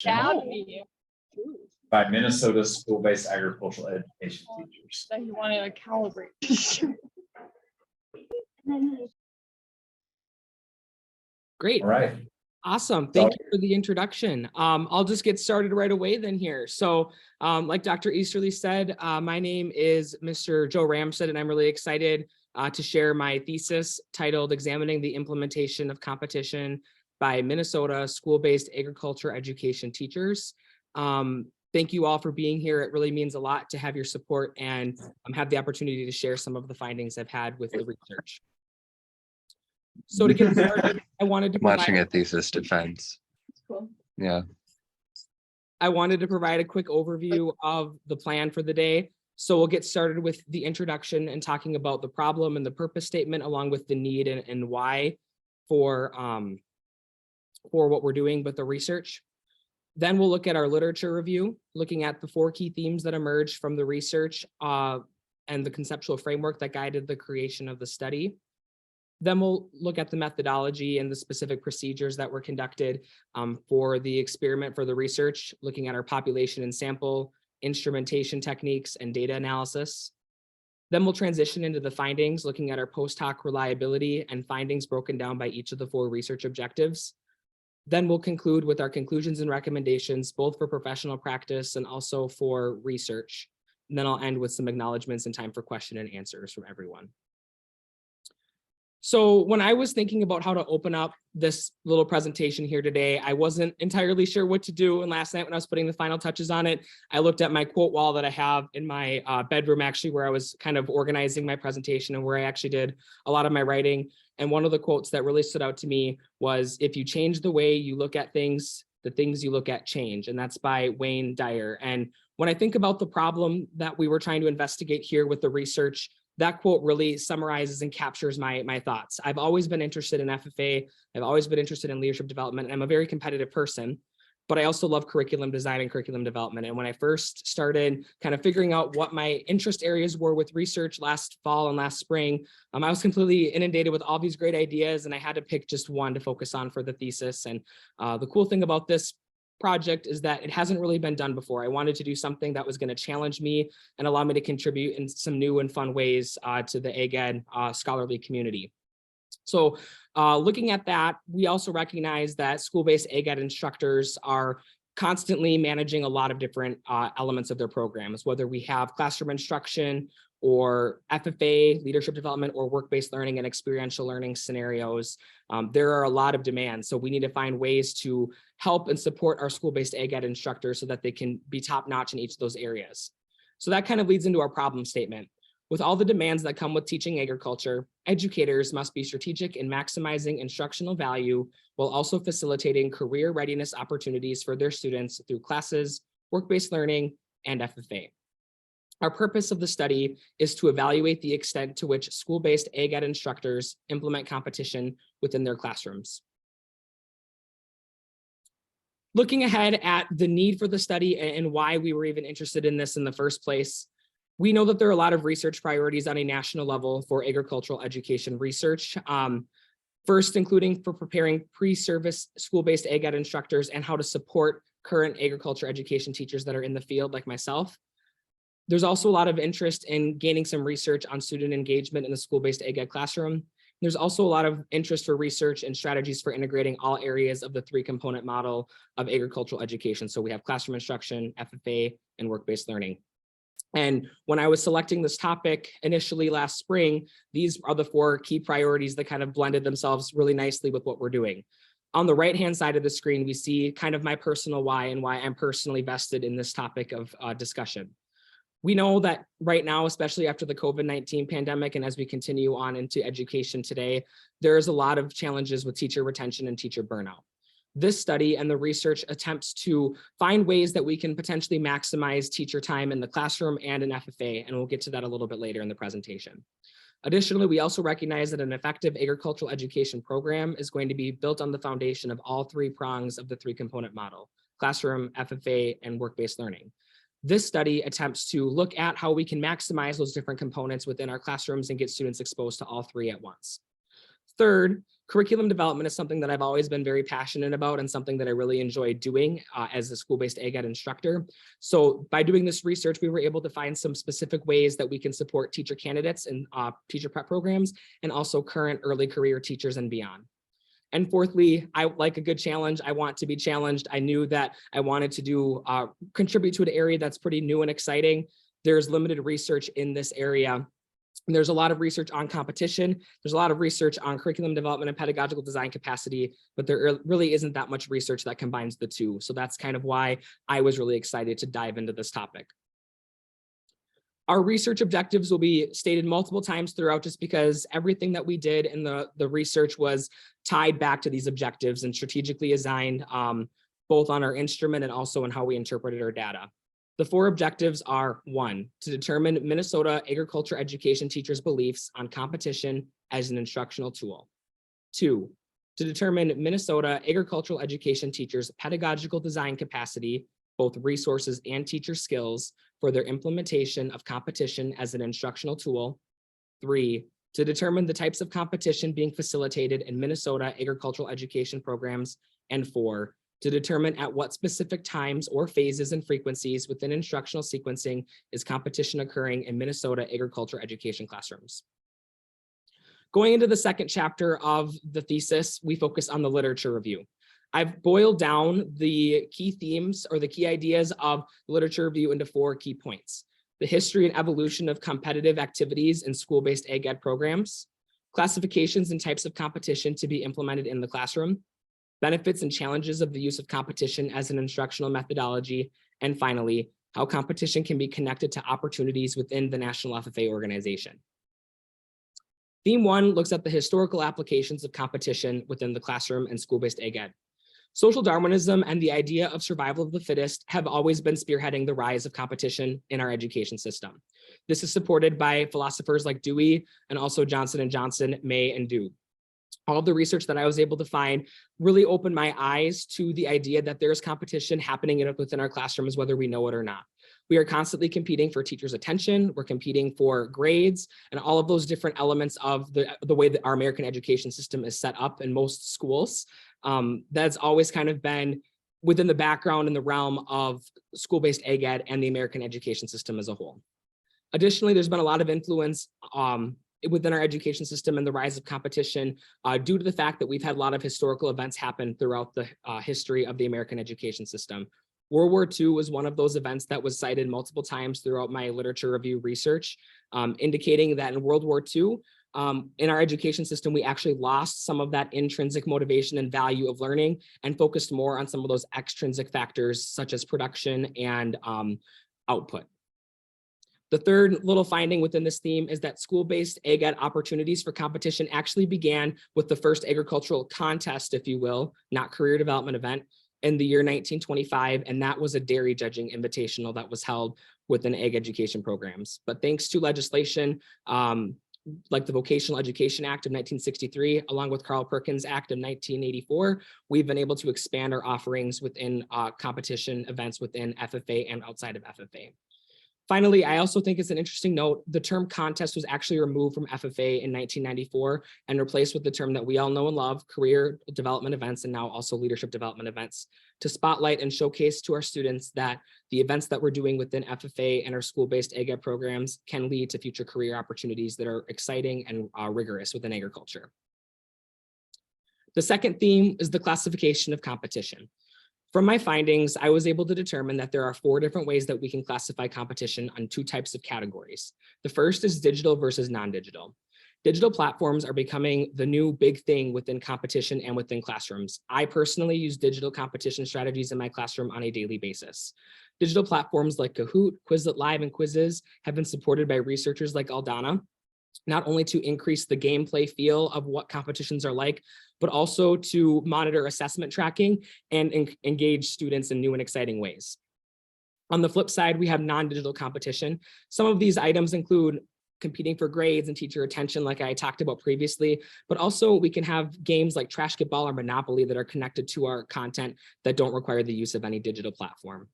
That would be by Minnesota school-based agricultural education teachers. that you wanted to calibrate. Great. All right. Awesome. Thank you for the introduction. I'll just get started right away then here. So like Dr. Easterly said, my name is Mr. Joe Ramsted, and I'm really excited to share my thesis titled Examining the Implementation of Competition by Minnesota School-Based Agriculture Education Teachers. Thank you all for being here. It really means a lot to have your support and have the opportunity to share some of the findings I've had with the research. So to get started, I wanted to Watching a thesis defense. Cool. Yeah. I wanted to provide a quick overview of the plan for the day. So we'll get started with the introduction and talking about the problem and the purpose statement, along with the need and why for what we're doing with the research. Then we'll look at our literature review, looking at the 4 key themes that emerged from the research and the conceptual framework that guided the creation of the study. Then we'll look at the methodology and the specific procedures that were conducted for the experiment for the research, looking at our population and sample, instrumentation techniques, and data analysis. Then we'll transition into the findings, looking at our post hoc reliability and findings broken down by each of the 4 research objectives. Then we'll conclude with our conclusions and recommendations, both for professional practice and also for research. And then I'll end with some acknowledgements and time for question and answers from everyone. So when I was thinking about how to open up this little presentation here today, I wasn't entirely sure what to do. And last night when I was putting the final touches on it, I looked at my quote wall that I have in my bedroom, actually, where I was kind of organizing my presentation and where I actually did a lot of my writing. And one of the quotes that really stood out to me was, "If you change the way you look at things, the things you look at change." And that's by Wayne Dyer. And when I think about the problem that we were trying to investigate here with the research, that quote really summarizes and captures my thoughts. I've always been interested in FFA. I've always been interested in leadership development, and I'm a very competitive person, but I also love curriculum design and curriculum development. And when I first started kind of figuring out what my interest areas were with research last fall and last spring, I was completely inundated with all these great ideas, and I had to pick just one to focus on for the thesis. And the cool thing about this project is that it hasn't really been done before. I wanted to do something that was going to challenge me and allow me to contribute in some new and fun ways to the AgEd scholarly community. So looking at that, we also recognize that school-based AgEd instructors are constantly managing a lot of different elements of their programs, whether we have classroom instruction or FFA, leadership development, or work-based learning and experiential learning scenarios. There are a lot of demands. So we need to find ways to help and support our school-based AgEd instructors so that they can be top-notch in each of those areas. So that kind of leads into our problem statement. With all the demands that come with teaching agriculture, educators must be strategic in maximizing instructional value while also facilitating career readiness opportunities for their students through classes, work-based learning, and FFA. Our purpose of the study is to evaluate the extent to which school-based AgEd instructors implement competition within their classrooms. Looking ahead at the need for the study and why we were even interested in this in the first place, we know that there are a lot of research priorities on a national level for agricultural education research. First, including for preparing pre-service school-based AgEd instructors and how to support current agriculture education teachers that are in the field like myself. There's also a lot of interest in gaining some research on student engagement in the school-based AgEd classroom. There's also a lot of interest for research and strategies for integrating all areas of the 3-component model of agricultural education. So we have classroom instruction, FFA, and work-based learning. And when I was selecting this topic initially last spring, these are the 4 key priorities that kind of blended themselves really nicely with what we're doing. On the right-hand side of the screen, we see kind of my personal why and why I'm personally vested in this topic of discussion. We know that right now, especially after the COVID-19 pandemic, and as we continue on into education today, there's a lot of challenges with teacher retention and teacher burnout. This study and the research attempts to find ways that we can potentially maximize teacher time in the classroom and in FFA, and we'll get to that a little bit later in the presentation. Additionally, we also recognize that an effective agricultural education program is going to be built on the foundation of all 3 prongs of the 3-component model: classroom, FFA, and work-based learning. This study attempts to look at how we can maximize those different components within our classrooms and get students exposed to all 3 at once. Third, Curriculum development is something that I've always been very passionate about and something that I really enjoy doing as a school-based AgEd instructor. So by doing this research, we were able to find some specific ways that we can support teacher candidates and teacher prep programs, and also current early career teachers and beyond. And fourthly, I like a good challenge. I want to be challenged. I knew that I wanted to do contribute to an area that's pretty new and exciting. There's limited research in this area. There's a lot of research on competition. There's a lot of research on curriculum development and pedagogical design capacity, but there really isn't that much research that combines the two. So that's kind of why I was really excited to dive into this topic. Our research objectives will be stated multiple times throughout, just because everything that we did in the research was tied back to these objectives and strategically designed both on our instrument and also in how we interpreted our data. The 4 objectives are: 1, to determine Minnesota agriculture education teachers' beliefs on competition as an instructional tool. 2, to determine Minnesota agricultural education teachers' pedagogical design capacity, both resources and teacher skills, for their implementation of competition as an instructional tool. 3, to determine the types of competition being facilitated in Minnesota agricultural education programs. And 4, to determine at what specific times or phases and frequencies within instructional sequencing is competition occurring in Minnesota agriculture education classrooms. Going into the second chapter of the thesis, we focus on the literature review. I've boiled down the key themes or the key ideas of literature review into 4 key points: the history and evolution of competitive activities in school-based AgEd programs, classifications and types of competition to be implemented in the classroom, benefits and challenges of the use of competition as an instructional methodology, and finally, how competition can be connected to opportunities within the National FFA organization. Theme 1 looks at the historical applications of competition within the classroom and school-based AgEd. Social Darwinism and the idea of survival of the fittest have always been spearheading the rise of competition in our education system. This is supported by philosophers like Dewey and also Johnson & Johnson, May, and Dew. All of the research that I was able to find really opened my eyes to the idea that there's competition happening within our classrooms, whether we know it or not. We are constantly competing for teachers' attention. We're competing for grades and all of those different elements of the way that our American education system is set up in most schools. That's always kind of been within the background in the realm of school-based AgEd and the American education system as a whole. Additionally, there's been a lot of influence within our education system and the rise of competition due to the fact that we've had a lot of historical events happen throughout the history of the American education system. World War II was one of those events that was cited multiple times throughout my literature review research, indicating that in World War II, in our education system, we actually lost some of that intrinsic motivation and value of learning and focused more on some of those extrinsic factors such as production and output. The third little finding within this theme is that school-based AgEd opportunities for competition actually began with the first agricultural contest, if you will, not career development event, in the year 1925, and that was a dairy judging invitational that was held within ag education programs. But thanks to legislation like the Vocational Education Act of 1963, along with Carl Perkins Act of 1984, we've been able to expand our offerings within competition events within FFA and outside of FFA. Finally, I also think it's an interesting note, the term contest was actually removed from FFA in 1994 and replaced with the term that we all know and love, career development events, and now also leadership development events, to spotlight and showcase to our students that the events that we're doing within FFA and our school-based AgEd programs can lead to future career opportunities that are exciting and rigorous within agriculture. The second theme is the classification of competition. From my findings, I was able to determine that there are 4 different ways that we can classify competition on 2 types of categories. The first is digital versus non-digital. Digital platforms are becoming the new big thing within competition and within classrooms. I personally use digital competition strategies in my classroom on a daily basis. Digital platforms like Kahoot, Quizlet Live, and Quizzes have been supported by researchers like Aldana, not only to increase the gameplay feel of what competitions are like, but also to monitor assessment tracking and engage students in new and exciting ways. On the flip side, we have non-digital competition. Some of these items include competing for grades and teacher attention, like I talked about previously, but also we can have games like Trash Get Ball or Monopoly that are connected to our content that don't require the use of any digital platform.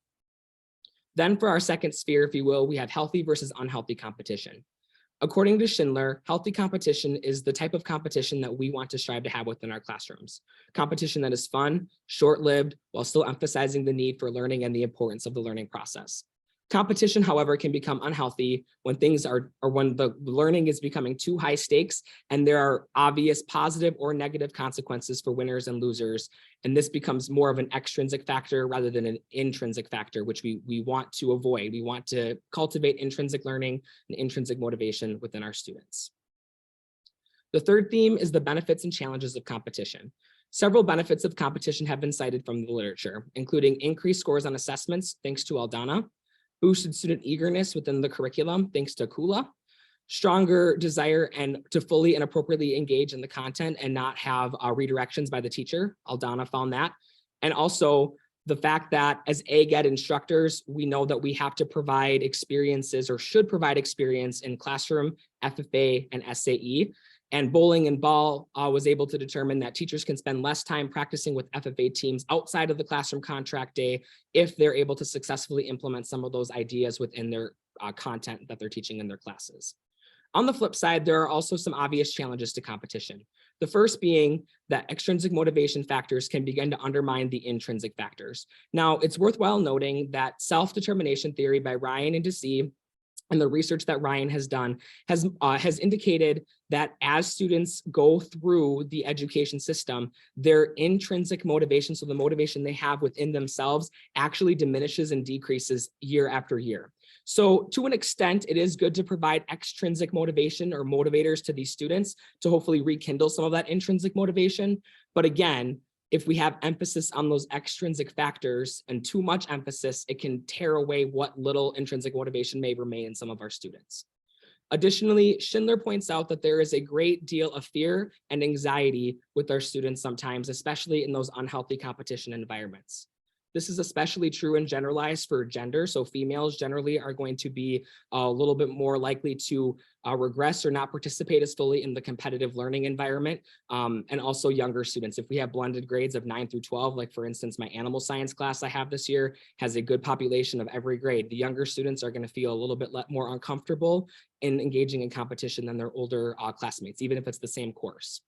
Then for our second sphere, if you will, we have healthy versus unhealthy competition. According to Schindler, healthy competition is the type of competition that we want to strive to have within our classrooms. Competition that is fun, short-lived, while still emphasizing the need for learning and the importance of the learning process. Competition, however, can become unhealthy when when the learning is becoming too high stakes and there are obvious positive or negative consequences for winners and losers. And this becomes more of an extrinsic factor rather than an intrinsic factor, which we want to avoid. We want to cultivate intrinsic learning and intrinsic motivation within our students. The third theme is the benefits and challenges of competition. Several benefits of competition have been cited from the literature, including increased scores on assessments, thanks to Aldana, boosted student eagerness within the curriculum, thanks to Kula, stronger desire and to fully and appropriately engage in the content and not have redirections by the teacher. Aldana found that. And also the fact that as AgEd instructors, we know that we have to provide experiences or should provide experience in classroom, FFA, and SAE. And Bowling and Ball was able to determine that teachers can spend less time practicing with FFA teams outside of the classroom contract day if they're able to successfully implement some of those ideas within their content that they're teaching in their classes. On the flip side, there are also some obvious challenges to competition. The first being that extrinsic motivation factors can begin to undermine the intrinsic factors. Now, it's worthwhile noting that self-determination theory by Ryan and DeC and the research that Ryan has done has indicated that as students go through the education system, their intrinsic motivation, so the motivation they have within themselves, actually diminishes and decreases year after year. So to an extent, it is good to provide extrinsic motivation or motivators to these students to hopefully rekindle some of that intrinsic motivation. But again, if we have emphasis on those extrinsic factors and too much emphasis, it can tear away what little intrinsic motivation may remain in some of our students. Additionally, Schindler points out that there is a great deal of fear and anxiety with our students sometimes, especially in those unhealthy competition environments. This is especially true and generalized for gender. So females generally are going to be a little bit more likely to regress or not participate as fully in the competitive learning environment. And also younger students. If we have blended grades of 9 through 12, like for instance, my animal science class I have this year has a good population of every grade. The younger students are going to feel a little bit more uncomfortable in engaging in competition than their older classmates, even if it's the same course.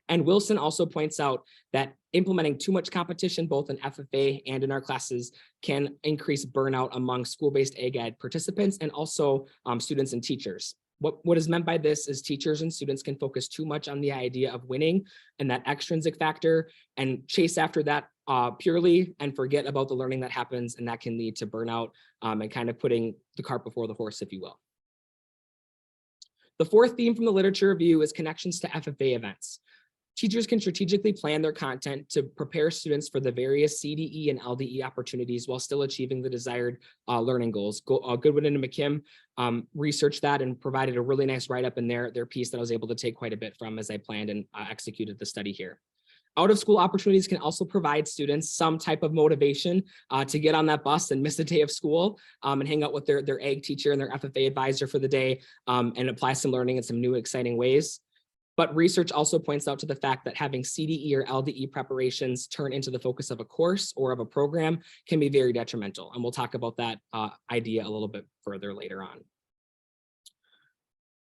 And Wilson also points out that implementing too much competition, both in FFA and in our classes, can increase burnout among school-based AgEd participants and also students and teachers. What is meant by this is teachers and students can focus too much on the idea of winning and that extrinsic factor and chase after that purely and forget about the learning that happens, and that can lead to burnout and kind of putting the cart before the horse, if you will. The fourth theme from the literature review is connections to FFA events. Teachers can strategically plan their content to prepare students for the various CDE and LDE opportunities while still achieving the desired learning goals. Goodwin and McKim researched that and provided a really nice write-up in their piece that I was able to take quite a bit from as I planned and executed the study here. Out-of-school opportunities can also provide students some type of motivation to get on that bus and miss a day of school and hang out with their ag teacher and their FFA advisor for the day and apply some learning in some new exciting ways. But research also points out to the fact that having CDE or LDE preparations turn into the focus of a course or of a program can be very detrimental. And we'll talk about that idea a little bit further later on.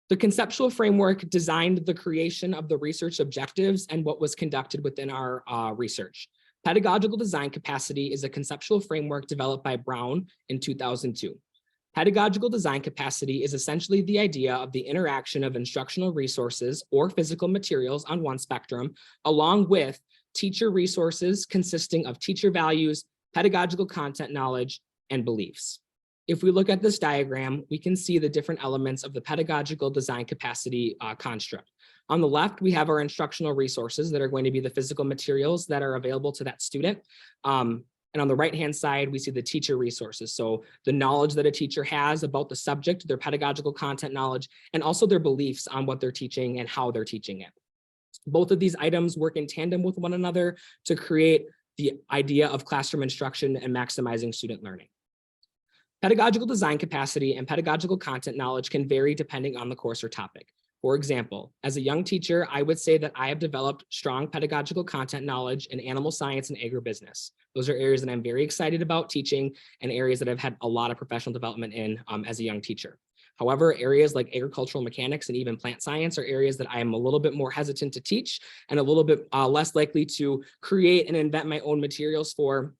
The conceptual framework designed the creation of the research objectives and what was conducted within our research. Pedagogical design capacity is a conceptual framework developed by Brown in 2002. Pedagogical design capacity is essentially the idea of the interaction of instructional resources or physical materials on one spectrum, along with teacher resources consisting of teacher values, pedagogical content knowledge, and beliefs. If we look at this diagram, we can see the different elements of the pedagogical design capacity construct. On the left, we have our instructional resources that are going to be the physical materials that are available to that student. And on the right-hand side, we see the teacher resources. So the knowledge that a teacher has about the subject, their pedagogical content knowledge, and also their beliefs on what they're teaching and how they're teaching it. Both of these items work in tandem with one another to create the idea of classroom instruction and maximizing student learning. Pedagogical design capacity and pedagogical content knowledge can vary depending on the course or topic. For example, as a young teacher, I would say that I have developed strong pedagogical content knowledge in animal science and agribusiness. Those are areas that I'm very excited about teaching and areas that I've had a lot of professional development in as a young teacher. However, areas like agricultural mechanics and even plant science are areas that I am a little bit more hesitant to teach and a little bit less likely to create and invent my own materials for,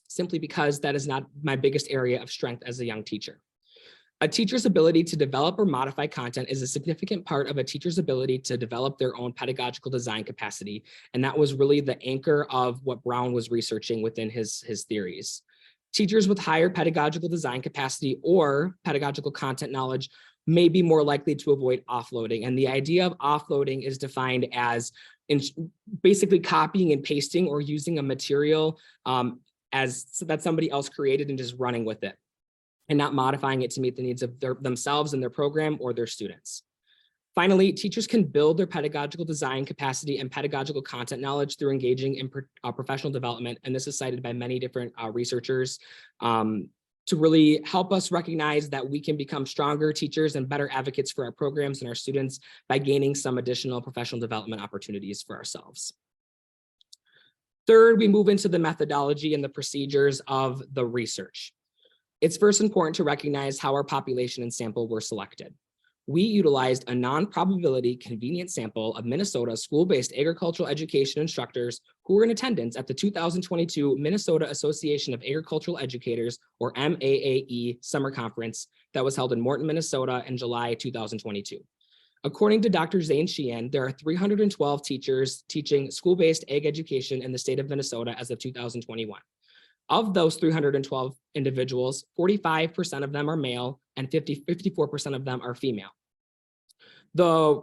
simply because that is not my biggest area of strength as a young teacher. A teacher's ability to develop or modify content is a significant part of a teacher's ability to develop their own pedagogical design capacity. And that was really the anchor of what Brown was researching within his theories. Teachers with higher pedagogical design capacity or pedagogical content knowledge may be more likely to avoid offloading. And the idea of offloading is defined as basically copying and pasting or using a material that somebody else created and just running with it, and not modifying it to meet the needs of themselves and their program or their students. Finally, teachers can build their pedagogical design capacity and pedagogical content knowledge through engaging in professional development. And this is cited by many different researchers to really help us recognize that we can become stronger teachers and better advocates for our programs and our students by gaining some additional professional development opportunities for ourselves. Third, we move into the methodology and the procedures of the research. It's first important to recognize how our population and sample were selected. We utilized a non-probability convenient sample of Minnesota school-based agricultural education instructors who were in attendance at the 2022 Minnesota Association of Agricultural Educators, or MAAE, Summer Conference that was held in Morton, Minnesota in July 2022. According to Dr. Zane Sheehan, there are 312 teachers teaching school-based ag education in the state of Minnesota as of 2021. Of those 312 individuals, 45% of them are male and 54% of them are female. The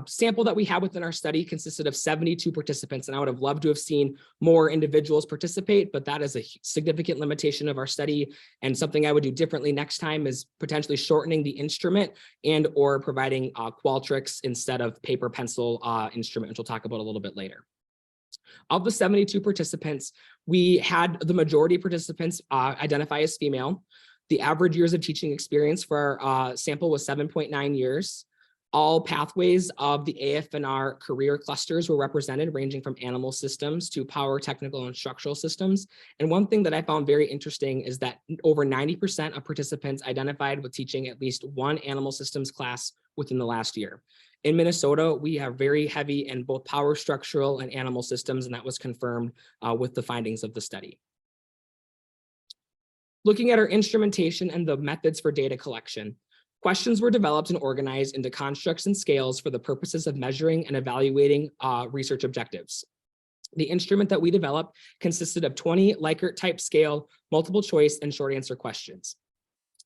sample that we had within our study consisted of 72 participants, and I would have loved to have seen more individuals participate, but that is a significant limitation of our study, and something I would do differently next time is potentially shortening the instrument and or providing Qualtrics instead of paper pencil instrument, which we'll talk about a little bit later. Of the 72 participants, we had the majority of participants identify as female. The average years of teaching experience for our sample was 7.9 years. All pathways of the AF&R career clusters were represented, ranging from animal systems to power, technical, and structural systems. And one thing that I found very interesting is that over 90% of participants identified with teaching at least one animal systems class within the last year. In Minnesota, we are very heavy in both power, structural, and animal systems, and that was confirmed with the findings of the study. Looking at our instrumentation and the methods for data collection, questions were developed and organized into constructs and scales for the purposes of measuring and evaluating research objectives. The instrument that we developed consisted of 20 Likert type scale, multiple choice, and short answer questions.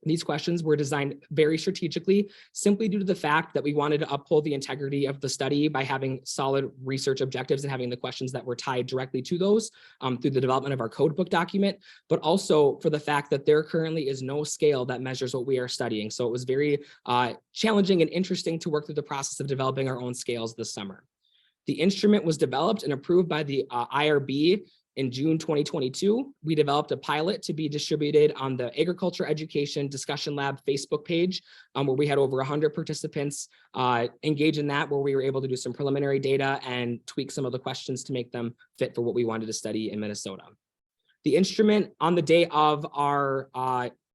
These questions were designed very strategically, simply due to the fact that we wanted to uphold the integrity of the study by having solid research objectives and having the questions that were tied directly to those through the development of our codebook document, but also for the fact that there currently is no scale that measures what we are studying. So it was very challenging and interesting to work through the process of developing our own scales this summer. The instrument was developed and approved by the IRB in June 2022. We developed a pilot to be distributed on the Agriculture Education Discussion Lab Facebook page, where we had over 100 participants engage in that, where we were able to do some preliminary data and tweak some of the questions to make them fit for what we wanted to study in Minnesota. The instrument, on the day of our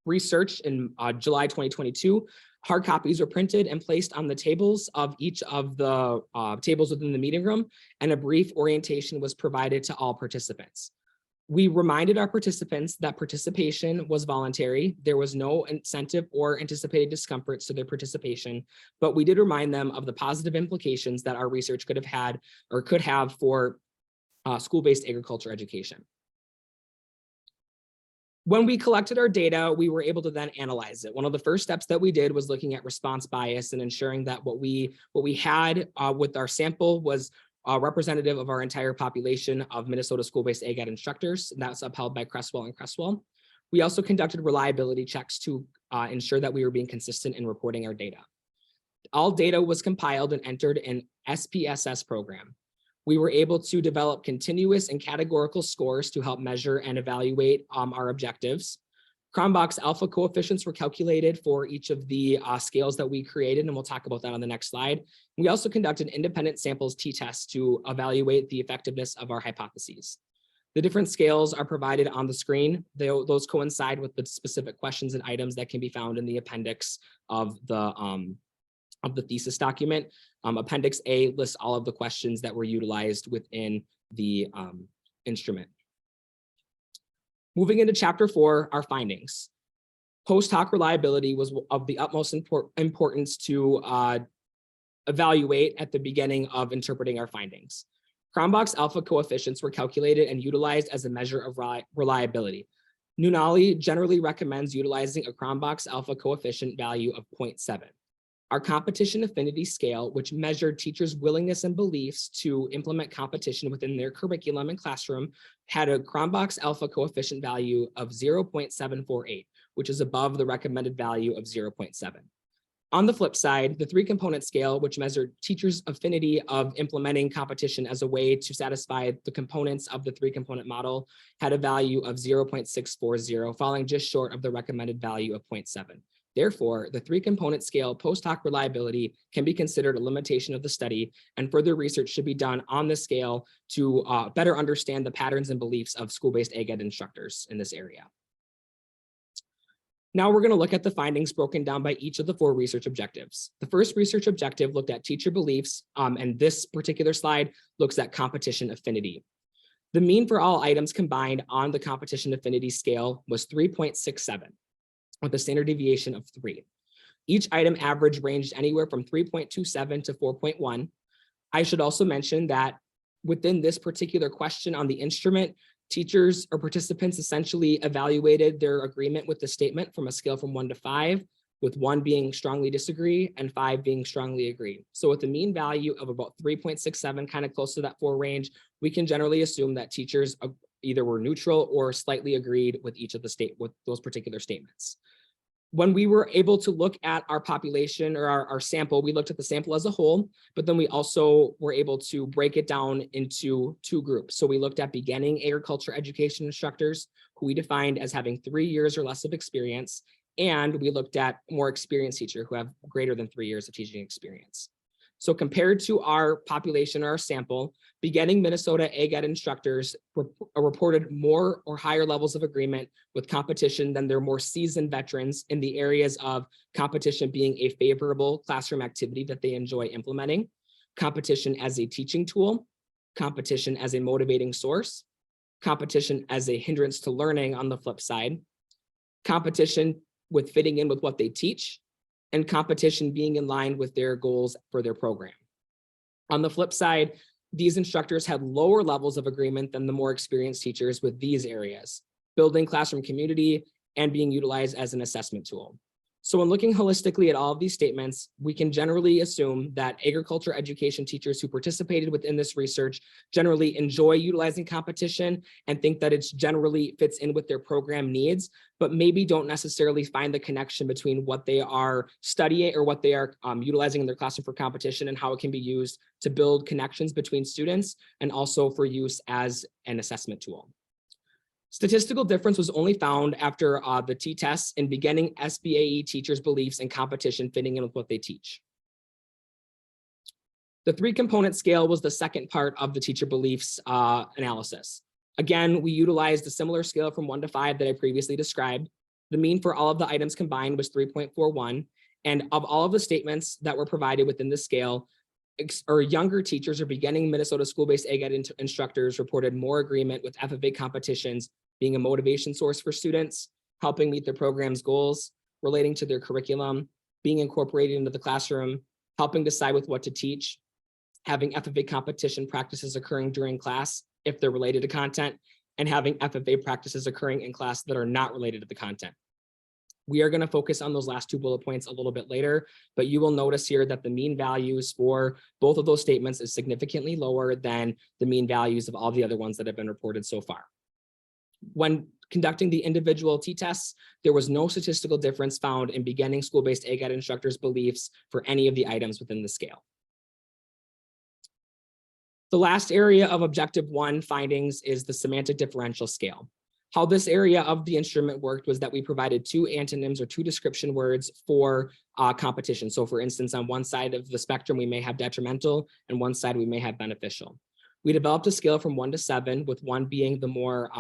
research in July 2022, hard copies were printed and placed on the tables of each of the tables within the meeting room, and a brief orientation was provided to all participants. We reminded our participants that participation was voluntary. There was no incentive or anticipated discomforts to their participation, but we did remind them of the positive implications that our research could have had or could have for school-based agriculture education. When we collected our data, we were able to then analyze it. One of the first steps that we did was looking at response bias and ensuring that what we had with our sample was representative of our entire population of Minnesota school-based AgEd instructors. And that's upheld by Cresswell and Cresswell. We also conducted reliability checks to ensure that we were being consistent in reporting our data. All data was compiled and entered in SPSS program. We were able to develop continuous and categorical scores to help measure and evaluate our objectives. Cronbach's alpha coefficients were calculated for each of the scales that we created, and we'll talk about that on the next slide. We also conducted independent samples t-tests to evaluate the effectiveness of our hypotheses. The different scales are provided on the screen. Those coincide with the specific questions and items that can be found in the appendix of the thesis document. Appendix A lists all of the questions that were utilized within the instrument. Moving into chapter 4, our findings. Post hoc reliability was of the utmost importance to evaluate at the beginning of interpreting our findings. Cronbach's alpha coefficients were calculated and utilized as a measure of reliability. Nunali generally recommends utilizing a Cronbach's alpha coefficient value of 0.7. Our competition affinity scale, which measured teachers' willingness and beliefs to implement competition within their curriculum and classroom, had a Cronbach's alpha coefficient value of 0.748, which is above the recommended value of 0.7. On the flip side, the 3-component scale, which measured teachers' affinity of implementing competition as a way to satisfy the components of the 3-component model, had a value of 0.640, falling just short of the recommended value of 0.7. Therefore, the 3-component scale post hoc reliability can be considered a limitation of the study, and further research should be done on this scale to better understand the patterns and beliefs of school-based AgEd instructors in this area. Now we're going to look at the findings broken down by each of the 4 research objectives. The first research objective looked at teacher beliefs, and this particular slide looks at competition affinity. The mean for all items combined on the competition affinity scale was 3.67, with a standard deviation of 3. Each item average ranged anywhere from 3.27 to 4.1. I should also mention that within this particular question on the instrument, teachers or participants essentially evaluated their agreement with the statement from a scale from 1 to 5, with 1 being strongly disagree and 5 being strongly agree. So with a mean value of about 3.67, kind of close to that 4 range, we can generally assume that teachers either were neutral or slightly agreed with each of the with those particular statements. When we were able to look at our population or our sample, we looked at the sample as a whole, but then we also were able to break it down into 2 groups. So we looked at beginning agriculture education instructors, who we defined as having 3 years or less of experience, and we looked at more experienced teachers who have greater than 3 years of teaching experience. So compared to our population or our sample, beginning Minnesota AgEd instructors reported more or higher levels of agreement with competition than their more seasoned veterans in the areas of competition being a favorable classroom activity that they enjoy implementing, competition as a teaching tool, competition as a motivating source, competition as a hindrance to learning on the flip side, competition with fitting in with what they teach, and competition being in line with their goals for their program. On the flip side, these instructors had lower levels of agreement than the more experienced teachers with these areas, building classroom community and being utilized as an assessment tool. So when looking holistically at all of these statements, we can generally assume that agriculture education teachers who participated within this research generally enjoy utilizing competition and think that it's generally fits in with their program needs, but maybe don't necessarily find the connection between what they are studying or what they are utilizing in their classroom for competition and how it can be used to build connections between students and also for use as an assessment tool. Statistical difference was only found after the t-tests in beginning SBAE teachers' beliefs and competition fitting in with what they teach. The 3-component scale was the second part of the teacher beliefs analysis. Again, we utilized a similar scale from 1 to 5 that I previously described. The mean for all of the items combined was 3.41. And of all of the statements that were provided within the scale, or younger teachers or beginning Minnesota school-based AgEd instructors reported more agreement with FFA competitions being a motivation source for students, helping meet their program's goals, relating to their curriculum, being incorporated into the classroom, helping decide with what to teach, having FFA competition practices occurring during class if they're related to content, and having FFA practices occurring in class that are not related to the content. We are going to focus on those last 2 bullet points a little bit later, but you will notice here that the mean values for both of those statements is significantly lower than the mean values of all the other ones that have been reported so far. When conducting the individual t-tests, there was no statistical difference found in beginning school-based AgEd instructors' beliefs for any of the items within the scale. The last area of objective 1 findings is the semantic differential scale. How this area of the instrument worked was that we provided 2 antonyms or 2 description words for competition. So for instance, on one side of the spectrum, we may have detrimental and one side we may have beneficial. We developed a scale from 1 to 7, with 1 being the more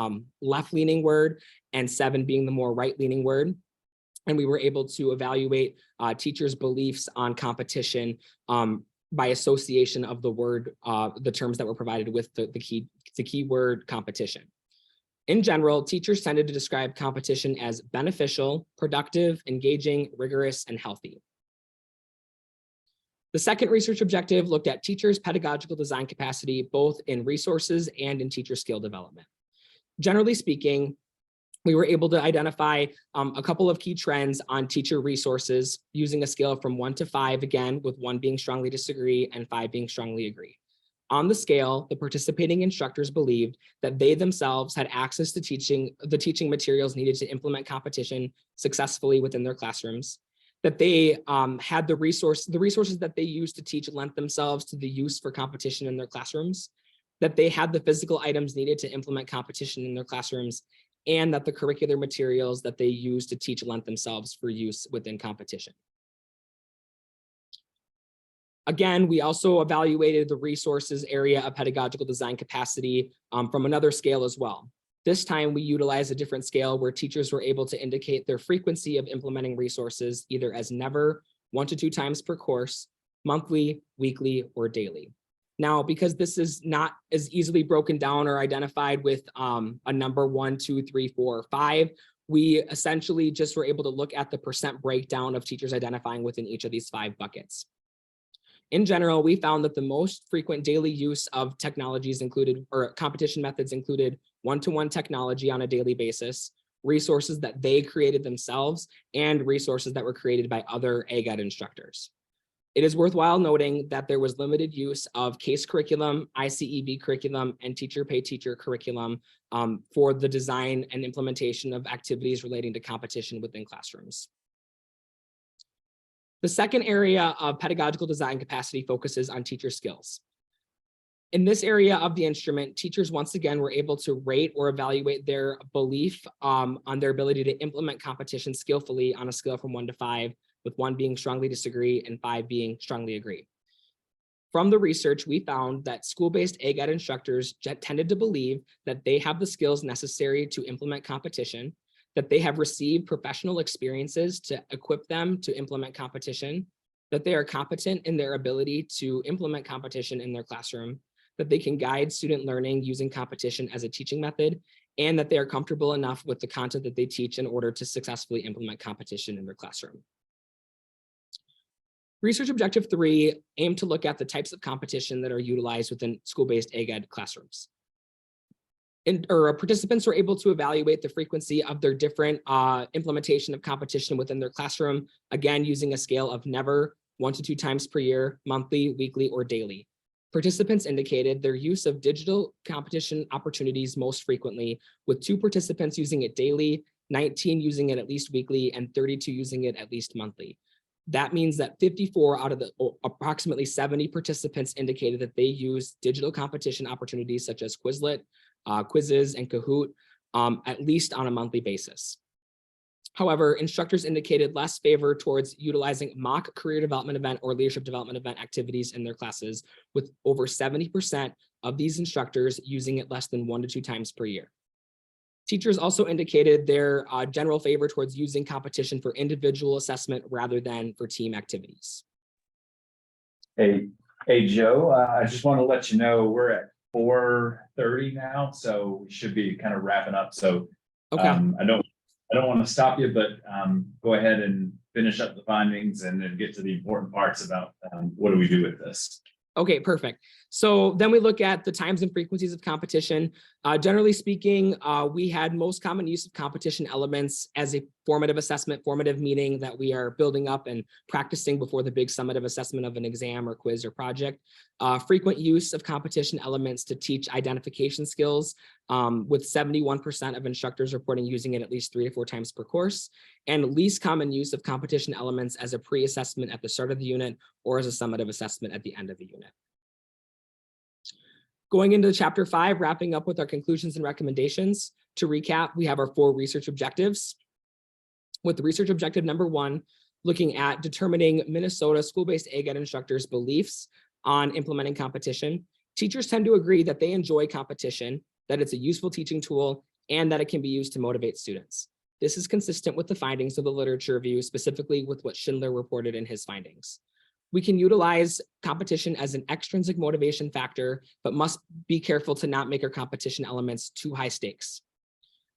left-leaning word and 7 being the more right-leaning word. And we were able to evaluate teachers' beliefs on competition by association of the word, the terms that were provided with the keyword competition. In general, teachers tended to describe competition as beneficial, productive, engaging, rigorous, and healthy. The second research objective looked at teachers' pedagogical design capacity, both in resources and in teacher skill development. Generally speaking, we were able to identify a couple of key trends on teacher resources using a scale from 1 to 5, again, with 1 being strongly disagree and 5 being strongly agree. On the scale, the participating instructors believed that they themselves had access to the teaching materials needed to implement competition successfully within their classrooms, that they had the resources that they used to teach lent themselves to the use for competition in their classrooms, that they had the physical items needed to implement competition in their classrooms, and that the curricular materials that they use to teach lent themselves for use within competition. Again, we also evaluated the resources area of pedagogical design capacity from another scale as well. This time we utilized a different scale where teachers were able to indicate their frequency of implementing resources either as never, 1 to 2 times per course, monthly, weekly, or daily. Now, because this is not as easily broken down or identified with a number 1, 2, 3, 4, or 5, we essentially just were able to look at the percent breakdown of teachers identifying within each of these 5 buckets. In general, we found that the most frequent daily use of technologies included, or competition methods included, one-to-one technology on a daily basis, resources that they created themselves, and resources that were created by other AgEd instructors. It is worthwhile noting that there was limited use of case curriculum, ICEB curriculum, and teacher-pay-teacher curriculum for the design and implementation of activities relating to competition within classrooms. The second area of pedagogical design capacity focuses on teacher skills. In this area of the instrument, teachers once again were able to rate or evaluate their belief on their ability to implement competition skillfully on a scale from 1 to 5, with 1 being strongly disagree and 5 being strongly agree. From the research, we found that school-based AgEd instructors tended to believe that they have the skills necessary to implement competition, that they have received professional experiences to equip them to implement competition, that they are competent in their ability to implement competition in their classroom, that they can guide student learning using competition as a teaching method, and that they are comfortable enough with the content that they teach in order to successfully implement competition in their classroom. Research objective 3 aimed to look at the types of competition that are utilized within school-based AgEd classrooms. Participants were able to evaluate the frequency of their different implementation of competition within their classroom, again, using a scale of never, 1 to 2 times per year, monthly, weekly, or daily. Participants indicated their use of digital competition opportunities most frequently, with 2 participants using it daily, 19 using it at least weekly, and 32 using it at least monthly. That means that 54 out of the approximately 70 participants indicated that they use digital competition opportunities such as Quizlet, quizzes, and Kahoot at least on a monthly basis. However, instructors indicated less favor towards utilizing mock career development event or leadership development event activities in their classes, with over 70% of these instructors using it less than 1 to 2 times per year. Teachers also indicated their general favor towards using competition for individual assessment rather than for team activities. Hey, Joe, I just want to let you know we're at 4:30 now, so we should be kind of wrapping up. So Okay. I don't want to stop you, but go ahead and finish up the findings and then get to the important parts about what do we do with this. Okay, perfect. So then we look at the times and frequencies of competition. Generally speaking, we had most common use of competition elements as a formative assessment, formative meaning that we are building up and practicing before the big summative assessment of an exam or quiz or project. Frequent use of competition elements to teach identification skills, with 71% of instructors reporting using it at least 3 to 4 times per course, and least common use of competition elements as a pre-assessment at the start of the unit or as a summative assessment at the end of the unit. Going into chapter 5, wrapping up with our conclusions and recommendations. To recap, we have our 4 research objectives. With the research objective number 1, looking at determining Minnesota school-based AgEd instructors' beliefs on implementing competition. Teachers tend to agree that they enjoy competition, that it's a useful teaching tool, and that it can be used to motivate students. This is consistent with the findings of the literature review, specifically with what Schindler reported in his findings. We can utilize competition as an extrinsic motivation factor, but must be careful to not make our competition elements too high stakes.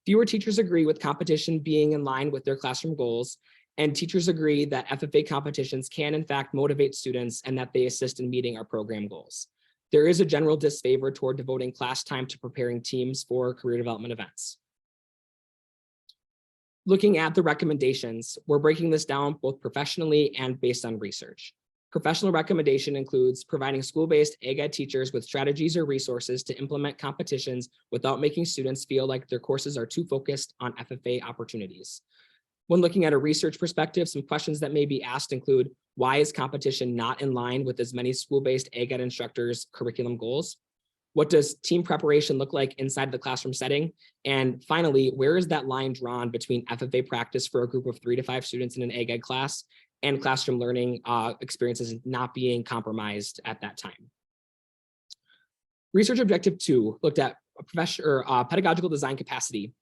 Fewer teachers agree with competition being in line with their classroom goals, and teachers agree that FFA competitions can in fact motivate students and that they assist in meeting our program goals. There is a general disfavor toward devoting class time to preparing teams for career development events. Looking at the recommendations, we're breaking this down both professionally and based on research. Professional recommendation includes providing school-based AgEd teachers with strategies or resources to implement competitions without making students feel like their courses are too focused on FFA opportunities. When looking at a research perspective, some questions that may be asked include, why is competition not in line with as many school-based AgEd instructors' curriculum goals? What does team preparation look like inside the classroom setting? And finally, where is that line drawn between FFA practice for a group of 3 to 5 students in an AgEd class and classroom learning experiences not being compromised at that time? Research objective 2 looked at pedagogical design capacity.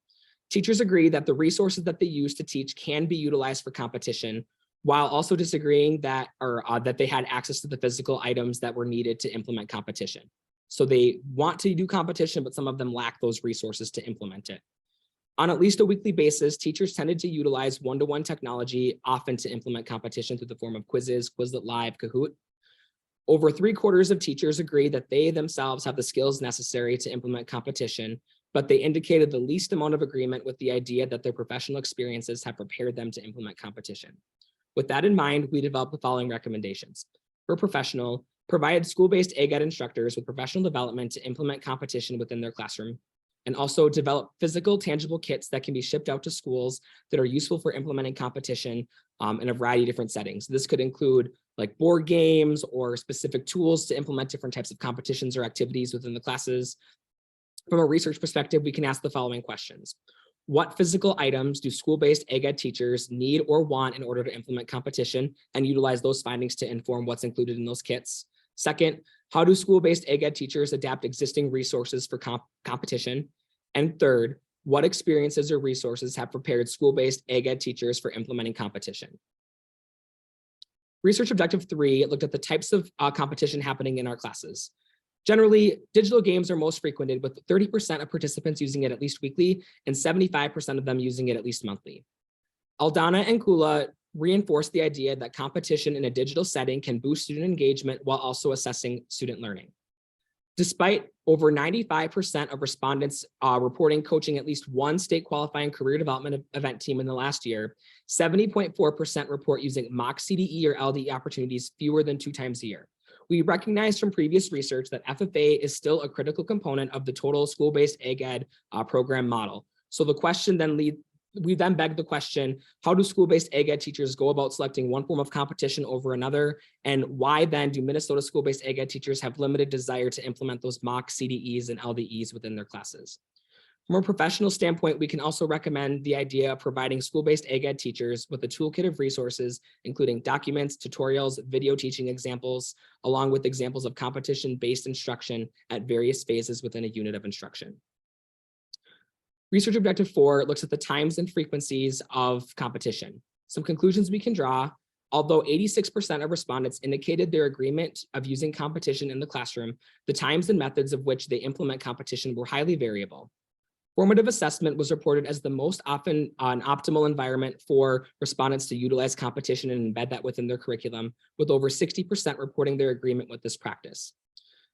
Teachers agree that the resources that they use to teach can be utilized for competition, while also disagreeing that they had access to the physical items that were needed to implement competition. So they want to do competition, but some of them lack those resources to implement it. On at least a weekly basis, teachers tended to utilize one-to-one technology, often to implement competition through the form of quizzes, Quizlet Live, Kahoot. Over 3/4 of teachers agree that they themselves have the skills necessary to implement competition, but they indicated the least amount of agreement with the idea that their professional experiences have prepared them to implement competition. With that in mind, we developed the following recommendations. For professional, provide school-based AgEd instructors with professional development to implement competition within their classroom, and also develop physical, tangible kits that can be shipped out to schools that are useful for implementing competition in a variety of different settings. This could include like board games or specific tools to implement different types of competitions or activities within the classes. From a research perspective, we can ask the following questions. What physical items do school-based AgEd teachers need or want in order to implement competition, and utilize those findings to inform what's included in those kits? Second, how do school-based AgEd teachers adapt existing resources for competition? And third, what experiences or resources have prepared school-based AgEd teachers for implementing competition? Research objective 3 looked at the types of competition happening in our classes. Generally, digital games are most frequented, with 30% of participants using it at least weekly and 75% of them using it at least monthly. Aldana and Kula reinforced the idea that competition in a digital setting can boost student engagement while also assessing student learning. Despite over 95% of respondents reporting coaching at least one state qualifying career development event team in the last year, 70.4% report using mock CDE or LDE opportunities fewer than 2 times a year. We recognize from previous research that FFA is still a critical component of the total school-based AgEd program model. So the question then we then beg the question, how do school-based AgEd teachers go about selecting one form of competition over another? And why then do Minnesota school-based AgEd teachers have limited desire to implement those mock CDEs and LDEs within their classes? From a professional standpoint, we can also recommend the idea of providing school-based AgEd teachers with a toolkit of resources, including documents, tutorials, video teaching examples, along with examples of competition-based instruction at various phases within a unit of instruction. Research objective 4 looks at the times and frequencies of competition. Some conclusions we can draw: although 86% of respondents indicated their agreement of using competition in the classroom, the times and methods of which they implement competition were highly variable. Formative assessment was reported as the most often an optimal environment for respondents to utilize competition and embed that within their curriculum, with over 60% reporting their agreement with this practice.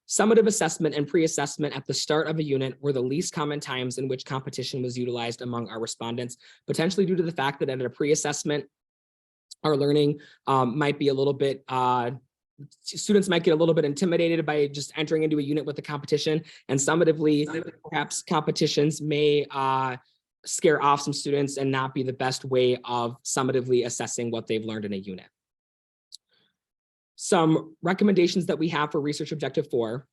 Summative assessment and pre-assessment at the start of a unit were the least common times in which competition was utilized among our respondents, potentially due to the fact that at a pre-assessment, our learning might be a little bit, students might get a little bit intimidated by just entering into a unit with the competition, and summatively, perhaps competitions may scare off some students and not be the best way of summatively assessing what they've learned in a unit. Some recommendations that we have for research objective 4: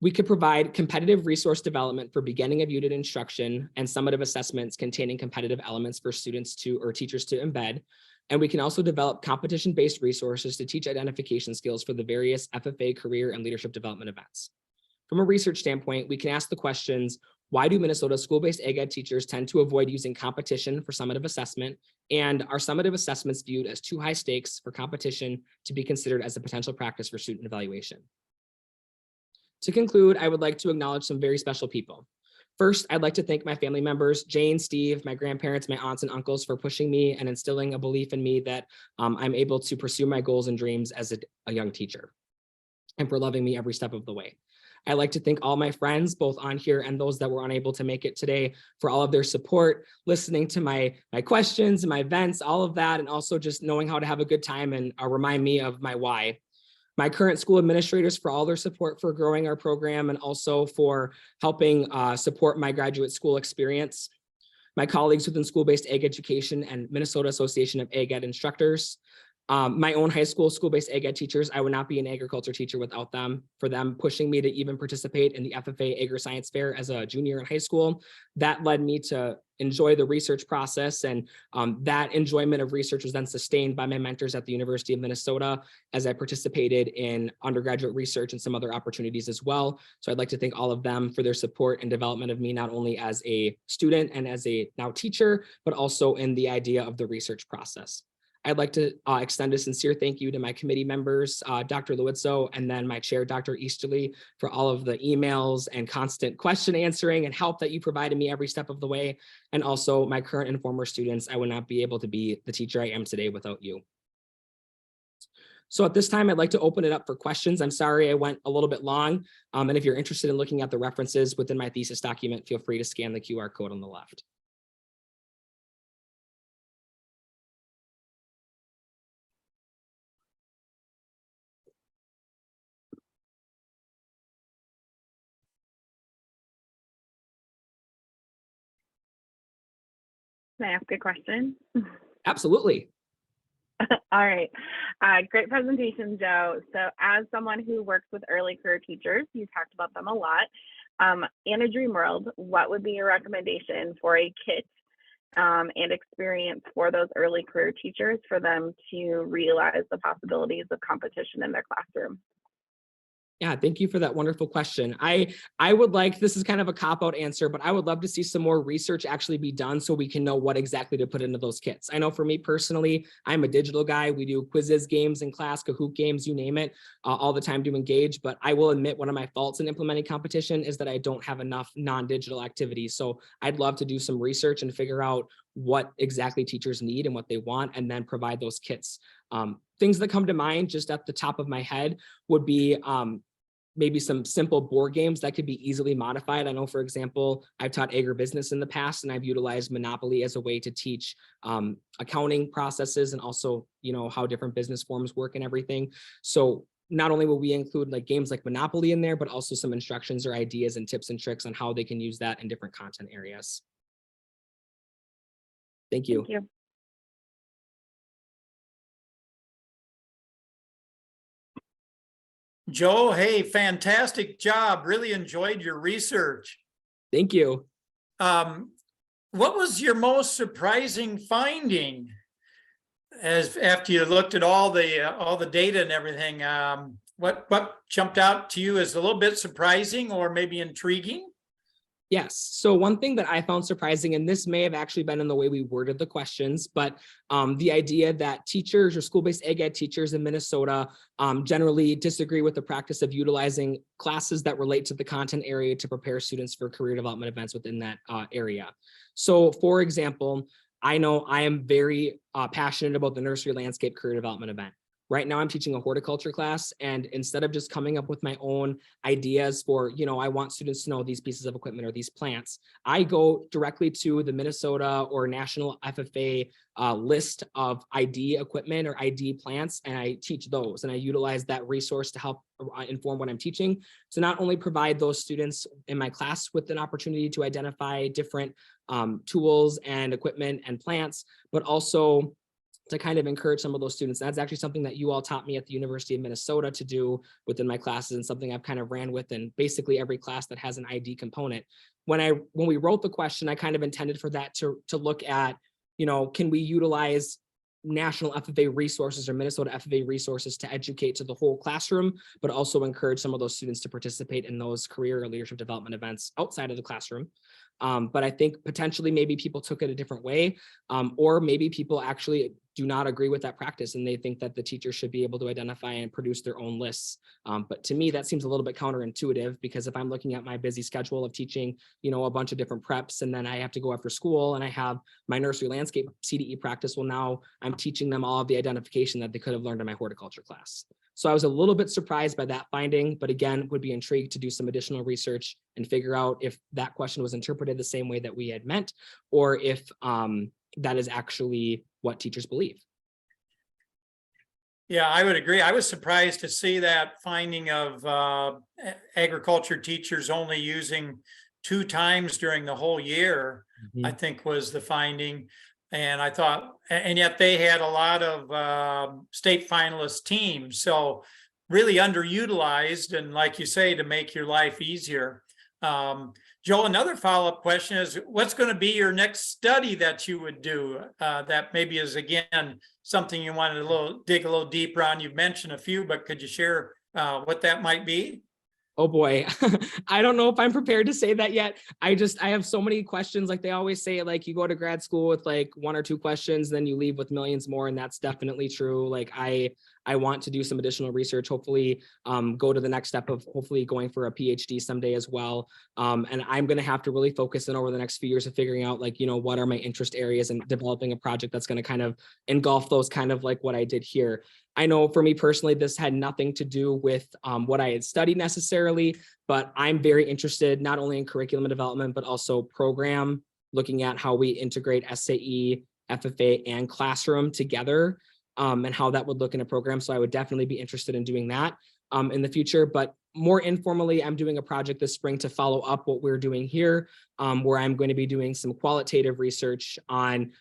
we could provide competitive resource development for beginning of unit instruction and summative assessments containing competitive elements for students or teachers to embed. And we can also develop competition-based resources to teach identification skills for the various FFA career and leadership development events. From a research standpoint, we can ask the questions, why do Minnesota school-based AgEd teachers tend to avoid using competition for summative assessment? And are summative assessments viewed as too high stakes for competition to be considered as a potential practice for student evaluation? To conclude, I would like to acknowledge some very special people. First, I'd like to thank my family members, Jane, Steve, my grandparents, my aunts and uncles for pushing me and instilling a belief in me that I'm able to pursue my goals and dreams as a young teacher, and for loving me every step of the way. I'd like to thank all my friends, both on here and those that were unable to make it today, for all of their support, listening to my questions and my events, all of that, and also just knowing how to have a good time and remind me of my why. My current school administrators for all their support for growing our program and also for helping support my graduate school experience. My colleagues within school-based ag education and Minnesota Association of AgEd instructors. My own high school school-based AgEd teachers, I would not be an agriculture teacher without them, for them pushing me to even participate in the FFA Agri-Science Fair as a junior in high school. That led me to enjoy the research process, and that enjoyment of research was then sustained by my mentors at the University of Minnesota as I participated in undergraduate research and some other opportunities as well. So I'd like to thank all of them for their support and development of me, not only as a student and as a now teacher, but also in the idea of the research process. I'd like to extend a sincere thank you to my committee members, Dr. Luizzo, and then my chair, Dr. Easterly, for all of the emails and constant question answering and help that you provided me every step of the way. And also my current and former students. I would not be able to be the teacher I am today without you. So at this time, I'd like to open it up for questions. I'm sorry I went a little bit long. And if you're interested in looking at the references within my thesis document, feel free to scan the QR code on the left. Can I ask a question? Absolutely. All right. Great presentation, Joe. So as someone who works with early career teachers, you talked about them a lot. In a dream world, what would be your recommendation for a kit and experience for those early career teachers for them to realize the possibilities of competition in their classroom? Yeah, thank you for that wonderful question. I would like, this is kind of a cop-out answer, but I would love to see some more research actually be done so we can know what exactly to put into those kits. I know for me personally, I'm a digital guy. We do quizzes, games in class, Kahoot games, you name it, all the time to engage. But I will admit one of my faults in implementing competition is that I don't have enough non-digital activities. So I'd love to do some research and figure out what exactly teachers need and what they want, and then provide those kits. Things that come to mind just at the top of my head would be maybe some simple board games that could be easily modified. I know, for example, I've taught agribusiness in the past, and I've utilized Monopoly as a way to teach accounting processes and also, you know, how different business forms work and everything. So not only will we include like games like Monopoly in there, but also some instructions or ideas and tips and tricks on how they can use that in different content areas. Thank you. Thank you. Joe, hey, fantastic job. Really enjoyed your research. Thank you. What was your most surprising finding as after you looked at all the data and everything? What jumped out to you as a little bit surprising or maybe intriguing? Yes. So one thing that I found surprising, and this may have actually been in the way we worded the questions, but the idea that teachers or school-based AgEd teachers in Minnesota generally disagree with the practice of utilizing classes that relate to the content area to prepare students for career development events within that area. So for example, I know I am very passionate about the nursery landscape career development event. Right now I'm teaching a horticulture class, and instead of just coming up with my own ideas for, you know, I want students to know these pieces of equipment or these plants, I go directly to the Minnesota or national FFA list of ID equipment or ID plants, and I teach those, and I utilize that resource to help inform what I'm teaching. So not only provide those students in my class with an opportunity to identify different tools and equipment and plants, but also to kind of encourage some of those students. That's actually something that you all taught me at the University of Minnesota to do within my classes, and something I've kind of ran with in basically every class that has an ID component. When we wrote the question, I kind of intended for that to look at, you know, can we utilize national FFA resources or Minnesota FFA resources to educate to the whole classroom, but also encourage some of those students to participate in those career or leadership development events outside of the classroom. But I think potentially maybe people took it a different way, or maybe people actually do not agree with that practice and they think that the teacher should be able to identify and produce their own lists. But to me, that seems a little bit counterintuitive, because if I'm looking at my busy schedule of teaching, a bunch of different preps, and then I have to go after school and I have my nursery landscape CDE practice, well, now I'm teaching them all of the identification that they could have learned in my horticulture class. So I was a little bit surprised by that finding, but again, would be intrigued to do some additional research and figure out if that question was interpreted the same way that we had meant, or if that is actually what teachers believe. Yeah, I would agree. I was surprised to see that finding of agriculture teachers only using 2 times during the whole year, I think was the finding. And I thought, and yet they had a lot of state finalist teams. So really underutilized, and like you say, to make your life easier. Joe, another follow-up question is, what's going to be your next study that you would do that maybe is, again, something you wanted to dig a little deeper on? You've mentioned a few, but could you share what that might be? Oh boy, I don't know if I'm prepared to say that yet. I have so many questions. Like they always say, like you go to grad school with like 1 or 2 questions, then you leave with millions more. And that's definitely true. Like I want to do some additional research, hopefully go to the next step of hopefully going for a PhD someday as well. And I'm going to have to really focus in over the next few years of figuring out like, what are my interest areas and developing a project that's going to kind of engulf those, kind of like what I did here. I know for me personally, this had nothing to do with what I had studied necessarily, but I'm very interested not only in curriculum development, but also program, looking at how we integrate SAE, FFA, and classroom together, and how that would look in a program. So I would definitely be interested in doing that in the future. But more informally, I'm doing a project this spring to follow up what we're doing here, where I'm going to be doing some qualitative research on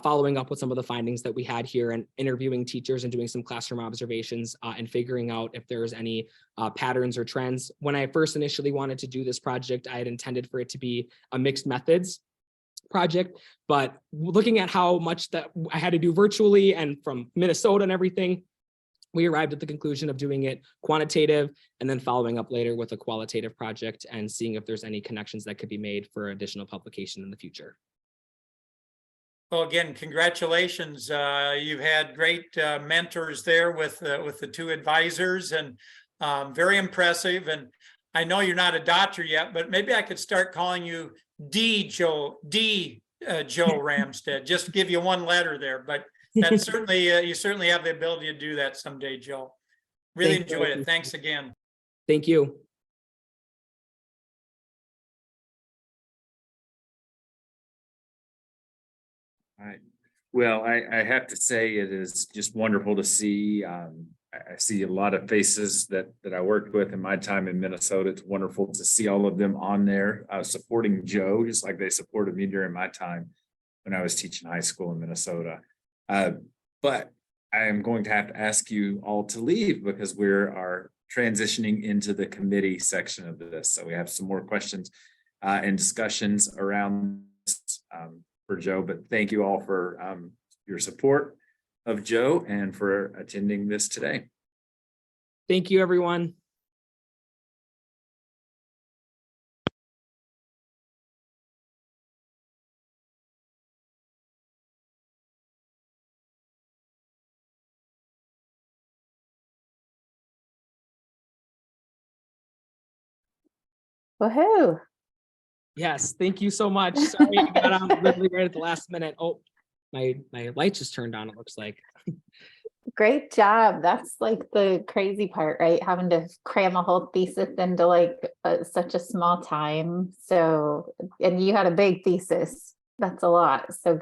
following up with some of the findings that we had here and interviewing teachers and doing some classroom observations and figuring out if there's any patterns or trends. When I first initially wanted to do this project, I had intended for it to be a mixed methods project, but looking at how much that I had to do virtually and from Minnesota and everything, we arrived at the conclusion of doing it quantitative and then following up later with a qualitative project and seeing if there's any connections that could be made for additional publication in the future. Well, again, congratulations. You've had great mentors there with the 2 advisors, and very impressive. And I know you're not a doctor yet, but maybe I could start calling you Joe Ramstead, just to give you 1 letter there. But that's certainly, you certainly have the ability to do that someday, Joe. Really enjoyed it. Thanks again. Thank you. All right. Well, I have to say it is just wonderful to see. I see a lot of faces that I worked with in my time in Minnesota. It's wonderful to see all of them on there supporting Joe, just like they supported me during my time when I was teaching high school in Minnesota. But I am going to have to ask you all to leave because we are transitioning into the committee section of this. So we have some more questions and discussions around this, for Joe, but thank you all for your support of Joe and for attending this today. Thank you, everyone. Woohoo. Yes, thank you so much. Sorry, I got on literally right at the last minute. Oh, my light just turned on, it looks like. Great job. That's like the crazy part, right? Having to cram a whole thesis into like such a small time. So, and you had a big thesis. That's a lot. So